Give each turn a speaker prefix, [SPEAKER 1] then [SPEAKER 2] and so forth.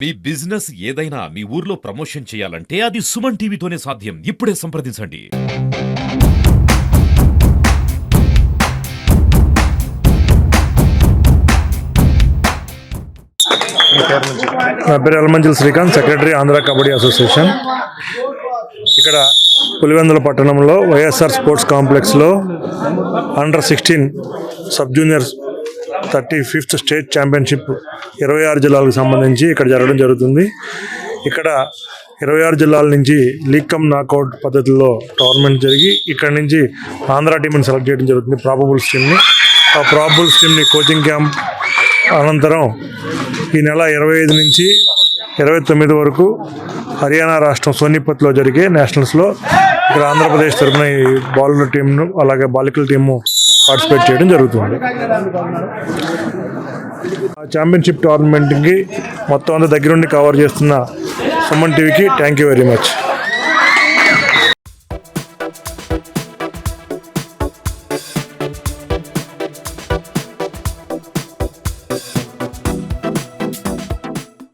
[SPEAKER 1] మీ business ఏదైనా మీ ఊర్లో promotion చేయాలంటే అది సుమన్ టీవీతోనే సాధ్యం. ఇప్పుడే సంప్రదించండి.
[SPEAKER 2] నా పేరు ఎలమంచిల శ్రీకాంత్, సెక్రటరీ ఆంధ్ర కబడ్డీ అసోసియేషన్. ఇక్కడ పులివెందుల పట్టణంలో వైఎస్ఆర్ స్పోర్ట్స్ కాంప్లెక్స్లో అండర్-16 sub juniors 35th state championship 26 జిల్లాలకు సంబంధించి ఇక్కడ జరగడం జరుగుతుంది. ఇక్కడ 26 జిల్లాల నుంచి లీగ్ కమ్ నాకౌట్ పద్ధతిలో టోర్నమెంట్ జరిగి ఇక్కడ నుంచి ఆంధ్ర టీంని సెలెక్ట్ చేయడం జరుగుతుంది, ప్రాబబుల్స్ టీమ్ని. ఆ ప్రాబబుల్స్ టీమ్ని కోచింగ్ క్యాంప్ అనంతరం ఈ నెల 25 నుంచి 29 వరకు హర్యానా రాష్ట్రం సోనిపత్లో జరిగే నేషనల్స్లో ఇక్కడ ఆంధ్రప్రదేశ్ తరఫున ఈ బాలుల టీంను అలాగే బాలికల టీము పార్టిసిపేట్ చేయడం జరుగుతుంది. ఆ ఛాంపియన్షిప్ టోర్నమెంట్కి మొత్తం అంతా దగ్గరుండి కవర్ చేస్తున్న సుమన్ టీవీకి థ్యాంక్ యూ వెరీ మచ్.